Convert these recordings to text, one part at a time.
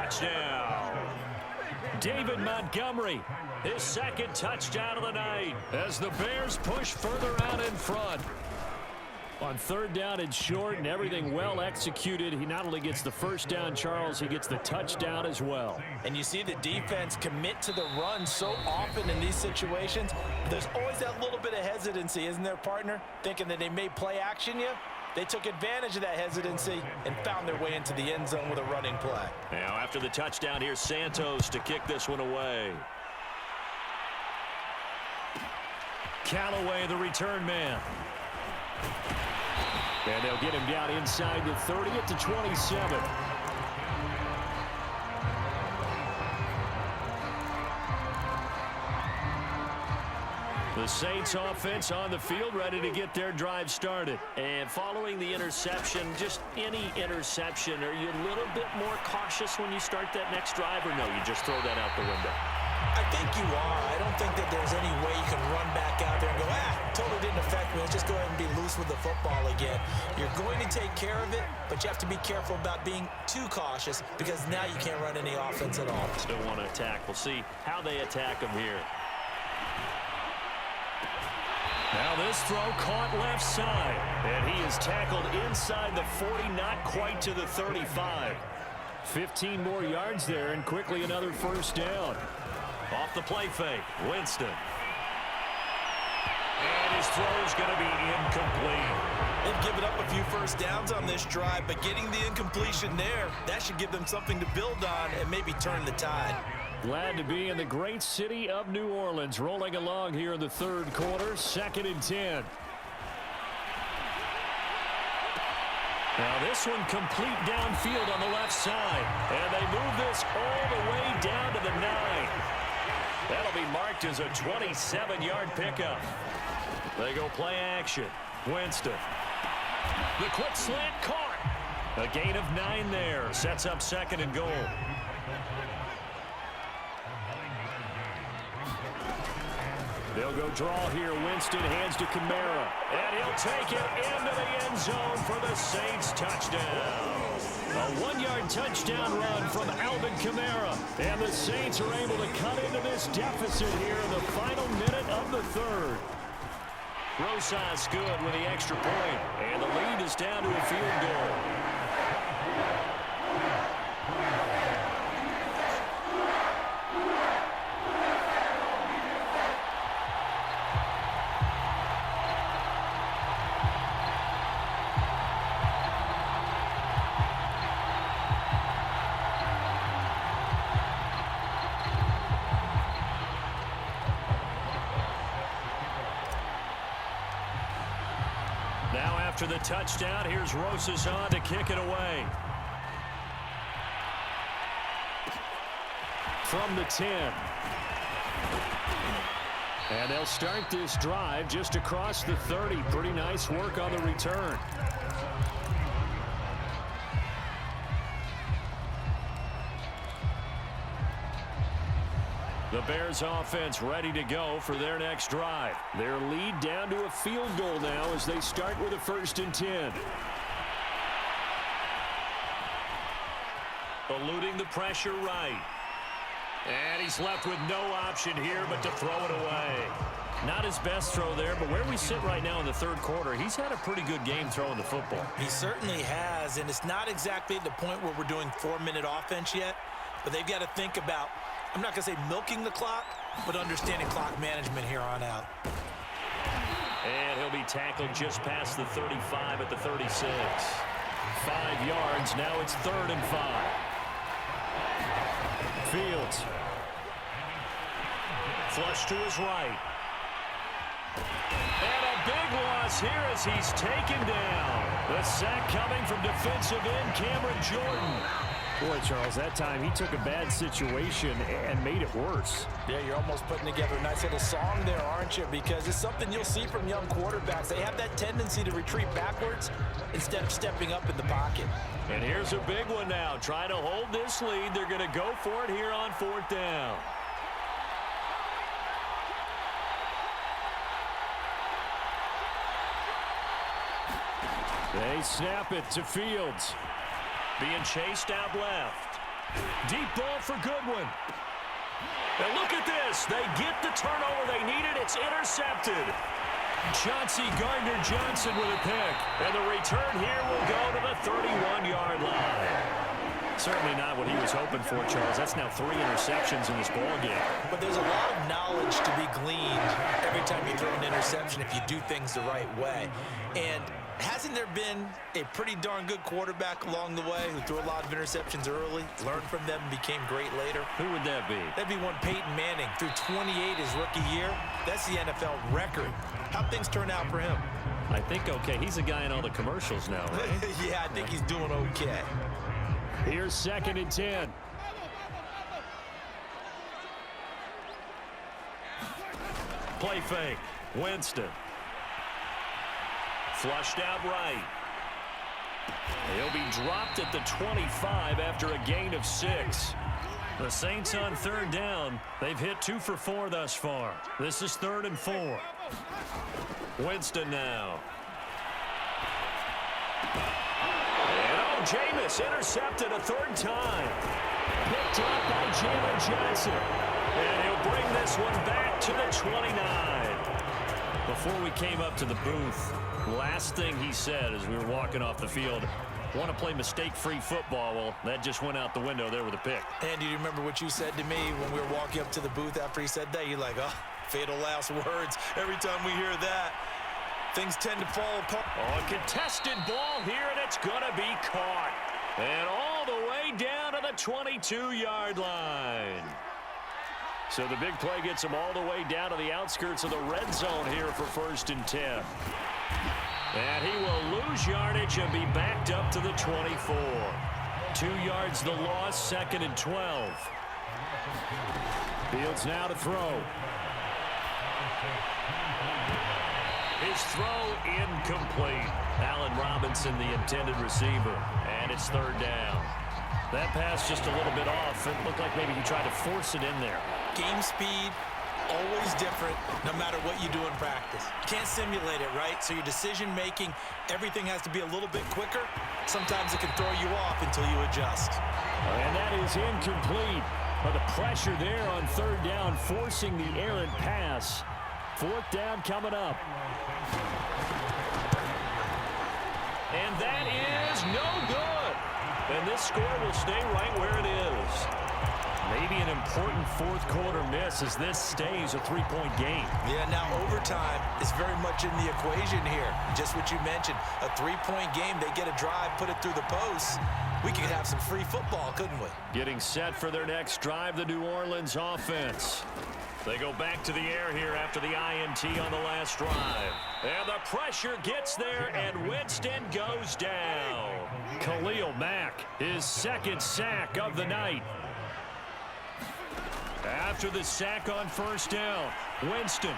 touchdown. David Montgomery, his second touchdown of the night as the Bears push further out in front. On third down and short and everything well executed, he not only gets the first down, Charles, he gets the touchdown as well. And you see the defense commit to the run so often in these situations. There's always that little bit of hesitancy, isn't there, partner? Thinking that they may play action you. They took advantage of that hesitancy and found their way into the end zone with a running play. Now after the touchdown, here's Santos to kick this one away. Callaway, the return man. And they'll get him down inside the 30 at the 27. The Saints offense on the field, ready to get their drive started. And following the interception, just any interception, are you a little bit more cautious when you start that next drive, or no, you just throw that out the window? I think you are. I don't think that there's any way you can run back out there and go, totally didn't affect me. Let's just go ahead and be loose with the football again. You're going to take care of it, but you have to be careful about being too cautious because now you can't run any offense at all. Still want to attack. We'll see how they attack them here. Now this throw caught left side, and he is tackled inside the 40, not quite to the 35. 15 more yards there, and quickly another first down. Off the play fake, Winston. And his throw's going to be incomplete. They've given up a few first downs on this drive, but getting the incompletion there, that should give them something to build on and maybe turn the tide. Glad to be in the great city of New Orleans, rolling along here in the third quarter, 2nd and 10. Now this one complete downfield on the left side, and they move this all the way down to the 9. That'll be marked as a 27-yard pickup. They go play action. Winston. The quick slant caught. A gain of 9 there. Sets up 2nd and goal. They'll go draw here. Winston hands to Kamara. And he'll take it into the end zone for the Saints touchdown. A 1-yard touchdown run from Alvin Kamara. And the Saints are able to cut into this deficit here in the final minute of the third. Rosas good with the extra point. And the lead is down to a field goal. After the touchdown, here's Rosas on to kick it away. From the 10. And they'll start this drive just across the 30. Pretty nice work on the return. The Bears offense ready to go for their next drive. Their lead down to a field goal now as they start with a 1st and 10. Eluding the pressure right. And he's left with no option here but to throw it away. Not his best throw there, but where we sit right now in the third quarter, he's had a pretty good game throwing the football. He certainly has, and it's not exactly at the point where we're doing 4-minute offense yet, but they've got to think about, I'm not going to say milking the clock, but understanding clock management here on out. And he'll be tackled just past the 35 at the 36. 5 yards, now it's 3rd and 5. Fields. Flush to his right. And a big loss here as he's taken down. The sack coming from defensive end Cameron Jordan. Boy, Charles, that time he took a bad situation and made it worse. Yeah, you're almost putting together a nice little song there, aren't you? Because it's something you'll see from young quarterbacks. They have that tendency to retreat backwards instead of stepping up in the pocket. And here's a big one now. Trying to hold this lead. They're going to go for it here on 4th down. They snap it to Fields. Being chased out left. Deep ball for Goodwin. And look at this. They get the turnover they needed. It's intercepted. Chauncey Gardner-Johnson with a pick. And the return here will go to the 31-yard line. Certainly not what he was hoping for, Charles. That's now 3 interceptions in this ballgame. But there's a lot of knowledge to be gleaned every time you throw an interception if you do things the right way. And hasn't there been a pretty darn good quarterback along the way who threw a lot of interceptions early, learned from them, and became great later? Who would that be? That'd be one Peyton Manning. Threw 28 his rookie year. That's the NFL record. How'd things turn out for him? I think okay. He's a guy in all the commercials now, right? Yeah, I think he's doing okay. Here's 2nd and 10. Play fake. Winston. Flushed out right. He'll be dropped at the 25 after a gain of 6. The Saints on 3rd down. They've hit 2 for 4 thus far. This is 3rd and 4. Winston now. Jameis intercepted a 3rd time. Picked up by Jalen Johnson. And he'll bring this one back to the 29. Before we came up to the booth, last thing he said as we were walking off the field, want to play mistake-free football. Well, that just went out the window there with a pick. And do you remember what you said to me when we were walking up to the booth after he said that? You're like, oh, fatal last words. Every time we hear that, things tend to fall apart. Oh, a contested ball here, and it's going to be caught. And all the way down to the 22-yard line. So the big play gets him all the way down to the outskirts of the red zone here for 1st and 10. And he will lose yardage and be backed up to the 24. 2 yards the loss, 2nd and 12. Fields now to throw. His throw incomplete. Allen Robinson, the intended receiver. And it's 3rd down. That pass just a little bit off. It looked like maybe he tried to force it in there. Game speed, always different, no matter what you do in practice. You can't simulate it, right? So your decision-making, everything has to be a little bit quicker. Sometimes it can throw you off until you adjust. And that is incomplete. But the pressure there on 3rd down, forcing the errant pass. 4th down coming up. And that is no good. And this score will stay right where it is. Maybe an important 4th quarter miss as this stays a 3-point game. Yeah, now overtime is very much in the equation here. Just what you mentioned, a 3-point game. They get a drive, put it through the posts. We could have some free football, couldn't we? Getting set for their next drive, the New Orleans offense. They go back to the air here after the INT on the last drive. And the pressure gets there, and Winston goes down. Khalil Mack, his 2nd sack of the night. After the sack on 1st down, Winston.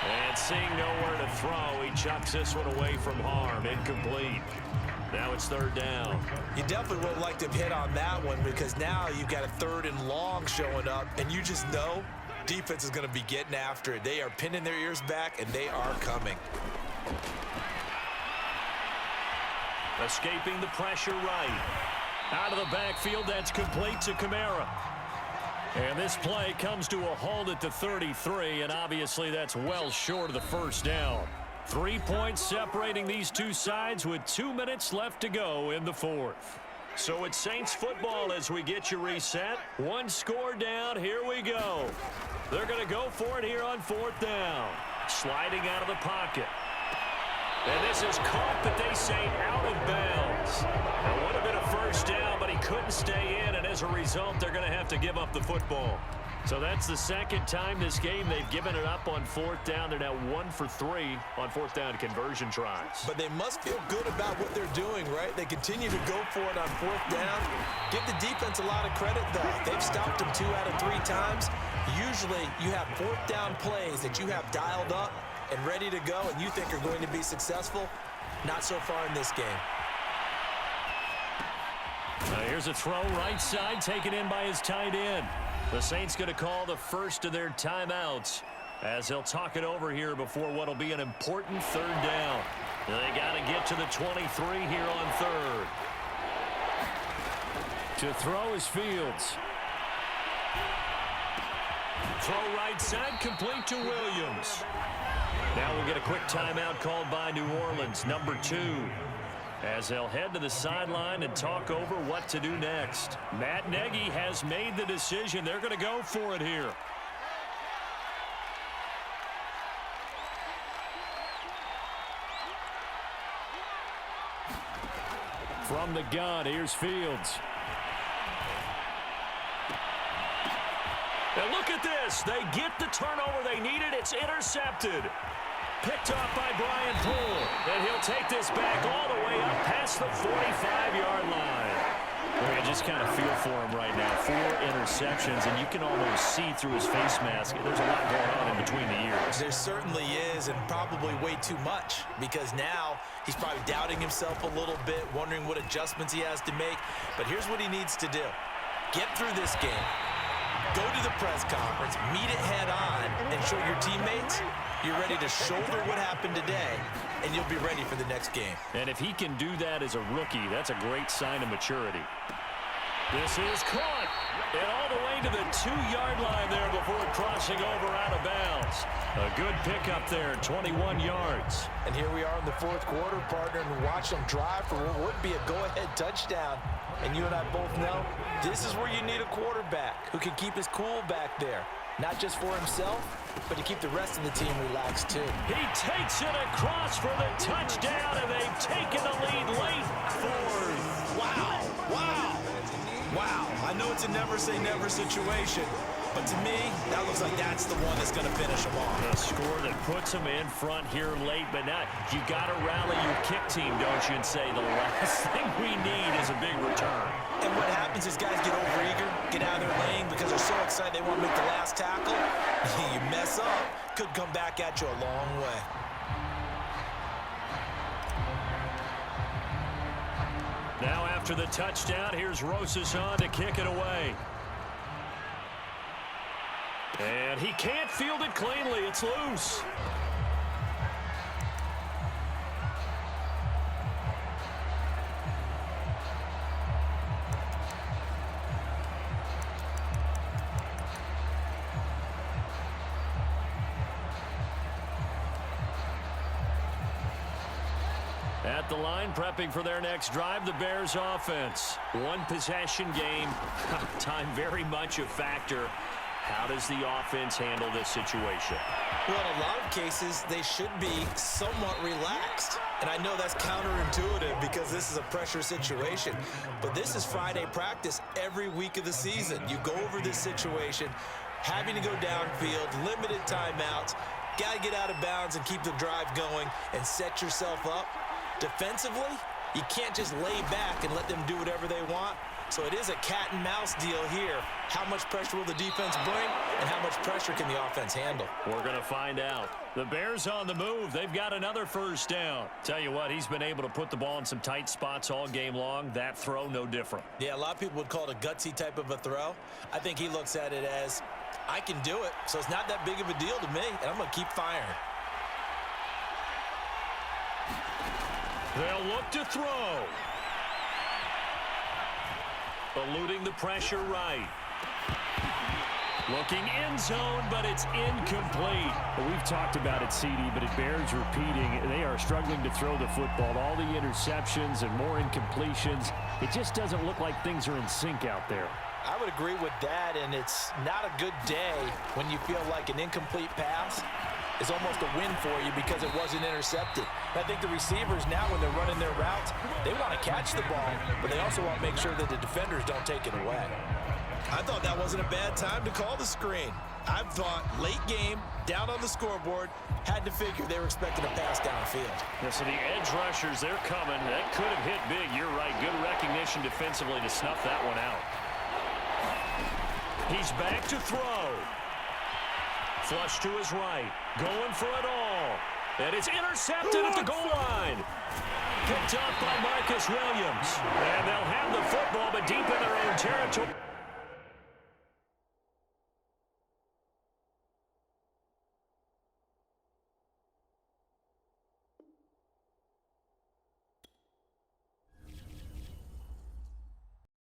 And seeing nowhere to throw, he chucks this one away from harm. Incomplete. Now it's 3rd down. You definitely would like to hit on that one because now you've got a 3rd and long showing up, and you just know defense is going to be getting after it. They are pinning their ears back, and they are coming. Escaping the pressure right. Out of the backfield, that's complete to Kamara. And this play comes to a halt at the 33, and obviously that's well short of the 1st down. 3 points separating these two sides with 2 minutes left to go in the 4th. So it's Saints football as we get you reset. 1 score down. Here we go. They're going to go for it here on 4th down. Sliding out of the pocket. And this is caught, but they say out of bounds. That would have been a 1st down, but he couldn't stay in, and as a result, they're going to have to give up the football. So that's the 2nd time this game they've given it up on 4th down. They're now 1 for 3 on 4th down conversion tries. But they must feel good about what they're doing, right? They continue to go for it on 4th down. Give the defense a lot of credit, though. They've stopped them 2 out of 3 times. Usually you have 4th down plays that you have dialed up and ready to go and you think are going to be successful. Not so far in this game. Here's a throw right side taken in by his tight end. The Saints going to call the first of their timeouts as they'll talk it over here before what will be an important 3rd down. They got to get to the 23 here on 3rd. To throw is Fields. Throw right side, complete to Williams. Now we'll get a quick timeout called by New Orleans, number 2. As they'll head to the sideline and talk over what to do next. Matt Nagy has made the decision. They're going to go for it here. From the gun, here's Fields. And look at this. They get the turnover they needed. It's intercepted. Picked off by Brian Poole. And he'll take this back all the way up past the 45-yard line. Well, you just kind of feel for him right now. 4 interceptions, and you can almost see through his face mask. There's a lot going on in between the ears. There certainly is, and probably way too much, because now he's probably doubting himself a little bit, wondering what adjustments he has to make. But here's what he needs to do. Get through this game. Go to the press conference, meet it head on, and show your teammates you're ready to shoulder what happened today, and you'll be ready for the next game. And if he can do that as a rookie, that's a great sign of maturity. This is caught. And all the way to the 2-yard line there before crossing over out of bounds. A good pickup there, 21 yards. And here we are in the 4th quarter, partner, and watch them drive for what would be a go-ahead touchdown. And you and I both know this is where you need a quarterback who can keep his cool back there. Not just for himself, but to keep the rest of the team relaxed too. He takes it across for the touchdown, and they've taken the lead late. 4th. Wow, wow, wow. I know it's a never-say-never situation, but to me, that looks like that's the one that's going to finish them off. A score that puts them in front here late, but now you got to rally your kick team, don't you, and say the last thing we need is a big return. And what happens is guys get overeager, get out of their lane because they're so excited they want to make the last tackle. You mess up, could come back at you a long way. Now after the touchdown, here's Rosas on to kick it away. And he can't field it cleanly. It's loose. At the line, prepping for their next drive, the Bears offense. 1 possession game. Time very much a factor. How does the offense handle this situation? Well, in a lot of cases, they should be somewhat relaxed. And I know that's counterintuitive because this is a pressure situation. But this is Friday practice every week of the season. You go over this situation, having to go downfield, limited timeouts, got to get out of bounds and keep the drive going and set yourself up. Defensively, you can't just lay back and let them do whatever they want. So it is a cat-and-mouse deal here. How much pressure will the defense bring, and how much pressure can the offense handle? We're going to find out. The Bears on the move. They've got another first down. Tell you what, he's been able to put the ball in some tight spots all game long. That throw, no different. Yeah, a lot of people would call it a gutsy type of a throw. I think he looks at it as, I can do it, so it's not that big of a deal to me, and I'm going to keep firing. They'll look to throw. Eluding the pressure right. Looking end zone, but it's incomplete. Well, we've talked about it, CD, but it bears repeating. They are struggling to throw the football. All the interceptions and more incompletions. It just doesn't look like things are in sync out there. I would agree with that, and it's not a good day when you feel like an incomplete pass is almost a win for you because it wasn't intercepted. And I think the receivers now, when they're running their routes, they want to catch the ball, but they also want to make sure that the defenders don't take it away. I thought that wasn't a bad time to call the screen. I thought late game, down on the scoreboard, had to figure they were expecting a pass downfield. Yeah, so the edge rushers, they're coming. That could have hit big. You're right. Good recognition defensively to snuff that one out. He's back to throw. Flush to his right. Going for it all. And it's intercepted at the goal line. Picked up by Marcus Williams. And they'll have the football, but deep in their own territory.